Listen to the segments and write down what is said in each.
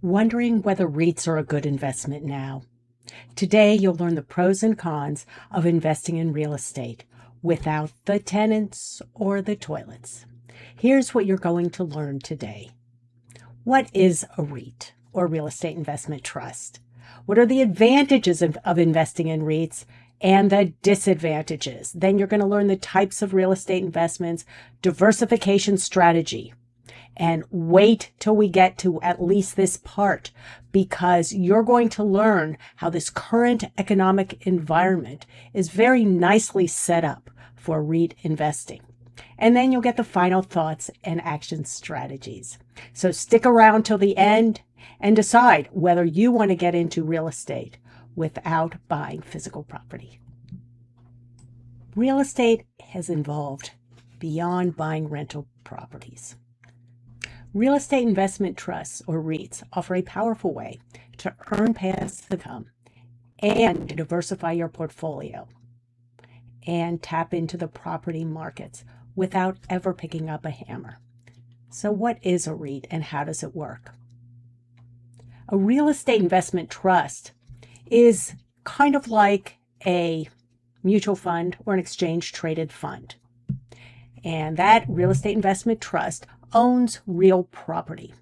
Wondering whether REITs are a good investment now? Today, you'll learn the pros and cons of investing in real estate without the tenants or the toilets. Here's what you're going to learn today. What is a REIT, or real estate investment trust? What are the advantages of investing in REITs and the disadvantages? Then you're going to learn the types of real estate investments, diversification strategy. And wait till we get to at least this part, because you're going to learn how this current economic environment is very nicely set up for REIT investing. And then you'll get the final thoughts and action strategies. So stick around till the end and decide whether you want to get into real estate without buying physical property. Real estate has evolved beyond buying rental properties. Real estate investment trusts, or REITs, offer a powerful way to earn passive income and to diversify your portfolio and tap into the property markets without ever picking up a hammer. So what is a REIT and how does it work? A real estate investment trust is kind of like a mutual fund or an exchange-traded fund. And that real estate investment trust owns real property,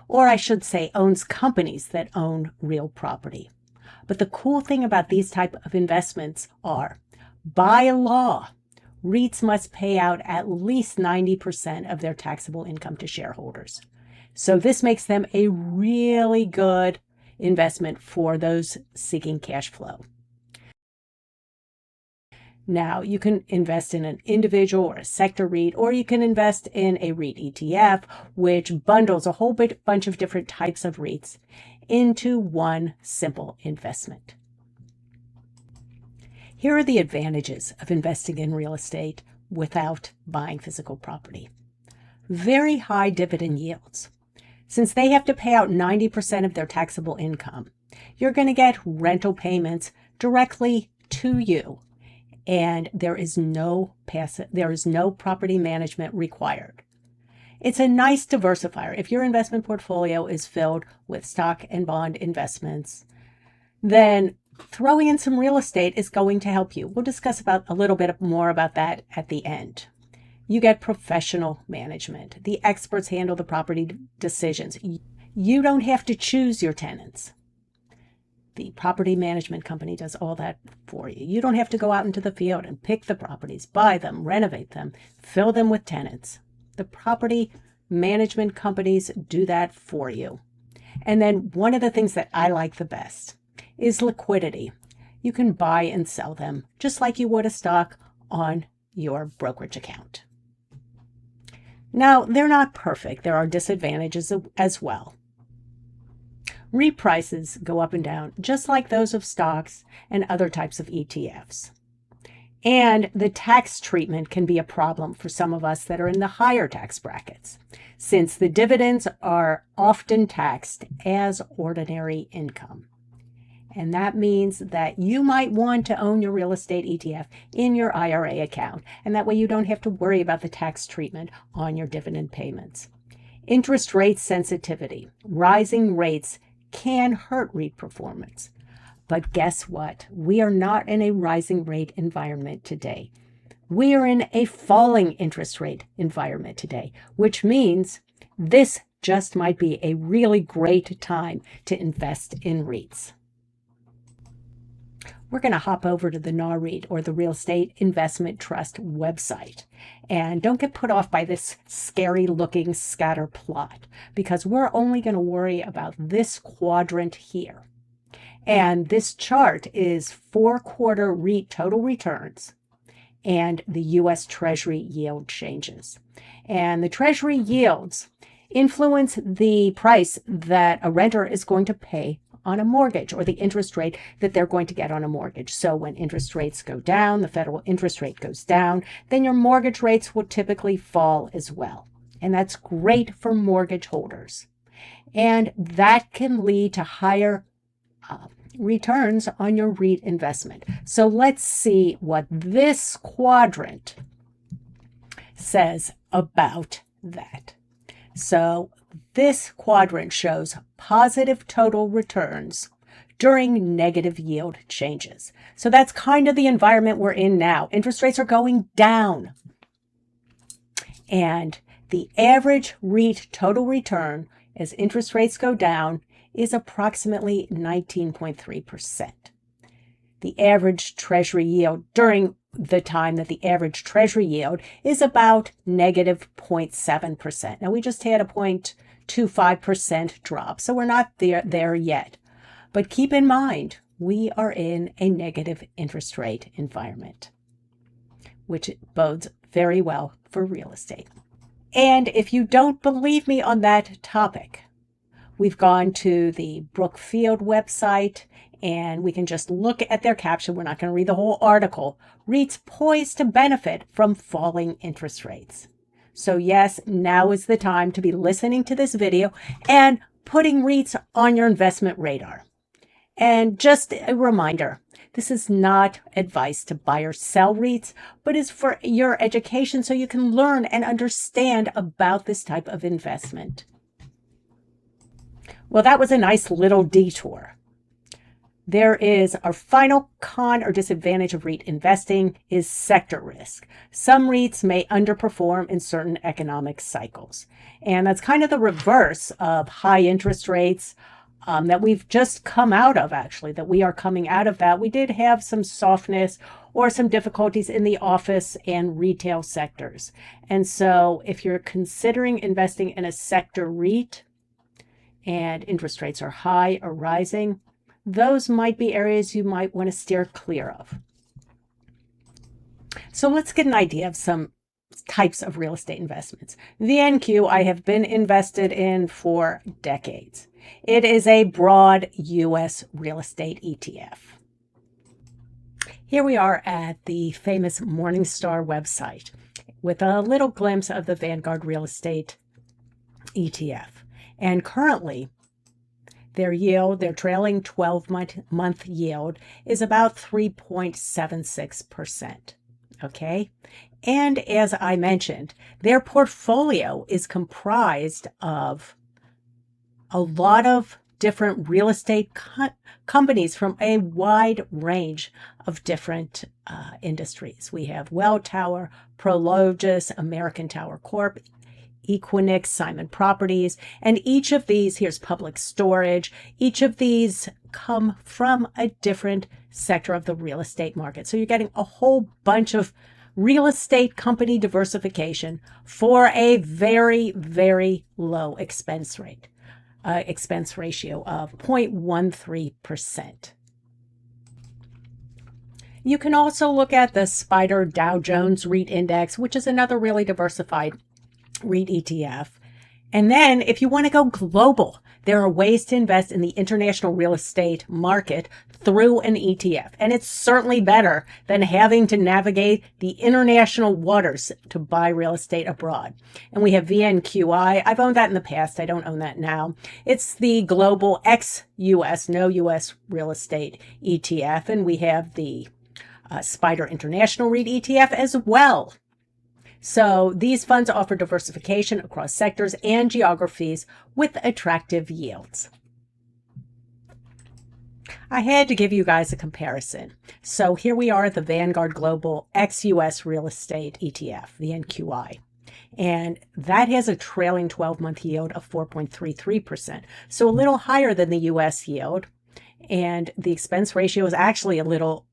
or I should say owns companies that own real property. But the cool thing about these type of investments are, by law, REITs must pay out at least 90% of their taxable income to shareholders. So this makes them a really good investment for those seeking cash flow. Now, you can invest in an individual or a sector REIT, or you can invest in a REIT ETF, which bundles a whole bunch of different types of REITs into one simple investment. Here are the advantages of investing in real estate without buying physical property. Very high dividend yields. Since they have to pay out 90% of their taxable income, you're going to get rental payments directly to you. And there is no property management required. It's a nice diversifier. If your investment portfolio is filled with stock and bond investments, then throwing in some real estate is going to help you. We'll discuss a little bit more about that at the end. You get professional management. The experts handle the property decisions. You don't have to choose your tenants. The property management company does all that for you. You don't have to go out into the field and pick the properties, buy them, renovate them, fill them with tenants. The property management companies do that for you. And then one of the things that I like the best is liquidity. You can buy and sell them just like you would a stock on your brokerage account. Now, they're not perfect. There are disadvantages as well. REIT prices go up and down, just like those of stocks and other types of ETFs. And the tax treatment can be a problem for some of us that are in the higher tax brackets, since the dividends are often taxed as ordinary income. And that means that you might want to own your real estate ETF in your IRA account, and that way you don't have to worry about the tax treatment on your dividend payments. Interest rate sensitivity. Rising rates can hurt REIT performance. But guess what? We are not in a rising rate environment today. We are in a falling interest rate environment today, which means this just might be a really great time to invest in REITs. We're going to hop over to the NAREIT, or the Real Estate Investment Trust website. And don't get put off by this scary looking scatter plot, because we're only going to worry about this quadrant here. And this chart is 4-quarter REIT total returns and the U.S. Treasury yield changes. And the Treasury yields influence the price that a renter is going to pay on a mortgage, or the interest rate that they're going to get on a mortgage. So when interest rates go down, the federal interest rate goes down, then your mortgage rates will typically fall as well. And that's great for mortgage holders. And that can lead to higher returns on your REIT investment. So let's see what this quadrant says about that. So This quadrant shows positive total returns during negative yield changes. So that's kind of the environment we're in now. Interest rates are going down. And the average REIT total return as interest rates go down is approximately 19.3%. The average treasury yield during the time that the average treasury yield is about negative 0.7%. Now we just had a 0.25% drop, so we're not there yet. But keep in mind, we are in a negative interest rate environment, which bodes very well for real estate. And if you don't believe me on that topic, we've gone to the Brookfield website and we can just look at their caption. We're not going to read the whole article. REITs poised to benefit from falling interest rates. So yes, now is the time to be listening to this video and putting REITs on your investment radar. And just a reminder, this is not advice to buy or sell REITs, but is for your education so you can learn and understand about this type of investment. Well, that was a nice little detour. There is our final con or disadvantage of REIT investing is sector risk. Some REITs may underperform in certain economic cycles. And that's kind of the reverse of high interest rates that we've just come out of, actually, that we are coming out of that. We did have some softness or some difficulties in the office and retail sectors. And so if you're considering investing in a sector REIT and interest rates are high or rising, those might be areas you might want to steer clear of. So let's get an idea of some types of real estate investments. VNQ I have been invested in for decades. It is a broad U.S. real estate ETF. Here we are at the famous Morningstar website with a little glimpse of the Vanguard Real Estate ETF. And currently, their yield, their trailing 12-month yield is about 3.76%. Okay? And as I mentioned, their portfolio is comprised of a lot of different real estate companies from a wide range of different industries. We have Welltower, Prologis, American Tower Corp, Equinix, Simon Properties, and each of these, here's Public Storage, each of these come from a different sector of the real estate market. So you're getting a whole bunch of real estate company diversification for a very, very low expense ratio of 0.13%. You can also look at the Spider Dow Jones REIT Index, which is another really diversified REIT ETF. And then if you want to go global, there are ways to invest in the international real estate market through an ETF. And it's certainly better than having to navigate the international waters to buy real estate abroad. And we have VNQI. I've owned that in the past. I don't own that now. It's the global ex-US, no US real estate ETF. And we have the Spider International REIT ETF as well. So these funds offer diversification across sectors and geographies with attractive yields. I had to give you guys a comparison. So here we are at the Vanguard Global ex-US Real Estate ETF, VNQI. And that has a trailing 12-month yield of 4.33%. So a little higher than the US yield. And the expense ratio is actually a little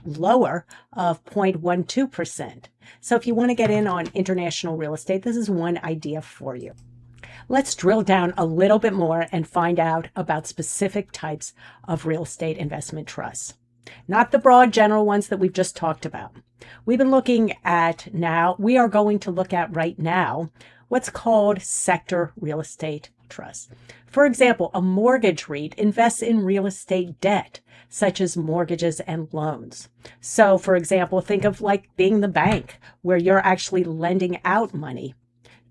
lower of 0.12%. So if you want to get in on international real estate, this is one idea for you. Let's drill down a little bit more and find out about specific types of real estate investment trusts. Not the broad general ones that we've just talked about. We've been looking at we are going to look at right now what's called sector real estate trusts. For example, a mortgage REIT invests in real estate debt, such as mortgages and loans. So, for example, think of like being the bank where you're actually lending out money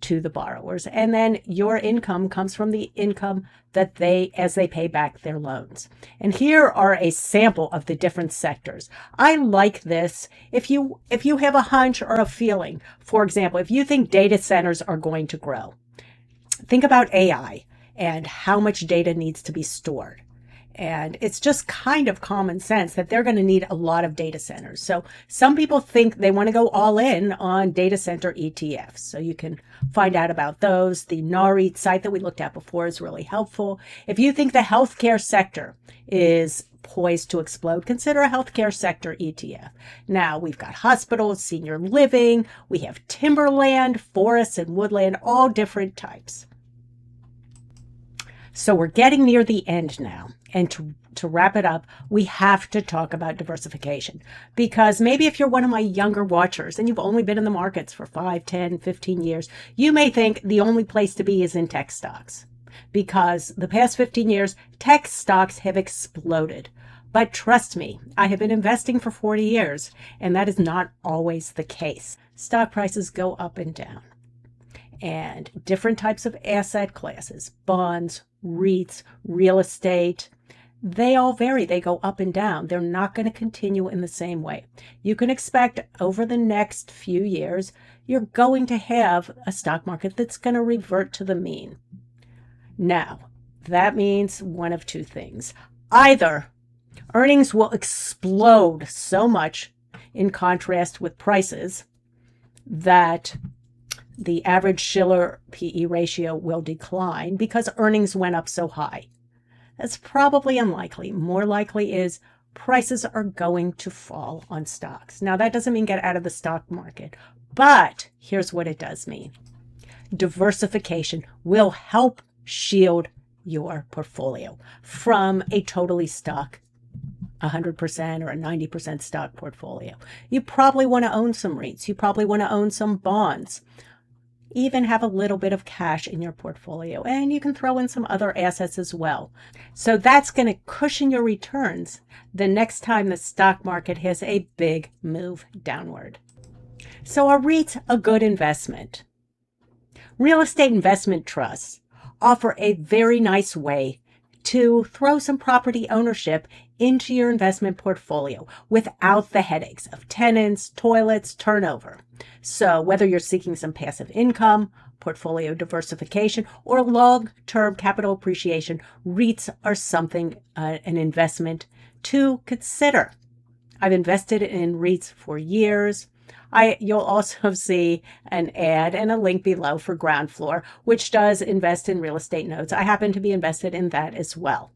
to the borrowers. And then your income comes from the income that as they pay back their loans. And here are a sample of the different sectors. I like this. If you have a hunch or a feeling, for example, if you think data centers are going to grow, Think about AI and how much data needs to be stored. And it's just kind of common sense that they're going to need a lot of data centers. So some people think they want to go all in on data center ETFs. So you can find out about those. The REIT site that we looked at before is really helpful. If you think the healthcare sector is poised to explode, consider a healthcare sector ETF. Now we've got hospitals, senior living, we have timberland, forests and woodland, all different types. So we're getting near the end now. And to wrap it up, we have to talk about diversification, because maybe if you're one of my younger watchers and you've only been in the markets for 5, 10, 15 years, you may think the only place to be is in tech stocks, because the past 15 years, tech stocks have exploded. But trust me, I have been investing for 40 years, and that is not always the case. Stock prices go up and down. And different types of asset classes, bonds, REITs, real estate, they all vary. They go up and down. They're not going to continue in the same way. You can expect over the next few years, you're going to have a stock market that's going to revert to the mean. Now, that means one of two things. Either earnings will explode so much in contrast with prices that the average Shiller PE ratio will decline because earnings went up so high. That's probably unlikely. More likely is prices are going to fall on stocks. Now, that doesn't mean get out of the stock market, but here's what it does mean. Diversification will help shield your portfolio from a totally stock 100% or a 90% stock portfolio. You probably want to own some REITs. You probably want to own some bonds. Even have a little bit of cash in your portfolio, and you can throw in some other assets as well. So that's going to cushion your returns the next time the stock market has a big move downward. So are REITs a good investment? Real estate investment trusts offer a very nice way to throw some property ownership into your investment portfolio without the headaches of tenants, toilets, turnover. So whether you're seeking some passive income, portfolio diversification, or long-term capital appreciation, REITs are something, an investment to consider. I've invested in REITs for years. You'll also see an ad and a link below for Groundfloor, which does invest in real estate notes. I happen to be invested in that as well.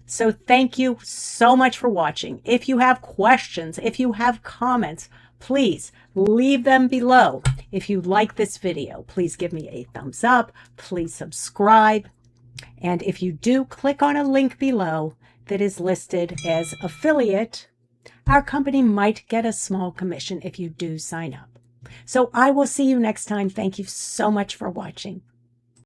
So thank you so much for watching. If you have questions, if you have comments, please leave them below. If you like this video, please give me a thumbs up. Please subscribe. And if you do, click on a link below that is listed as affiliate. Our company might get a small commission if you do sign up. So I will see you next time. Thank you so much for watching.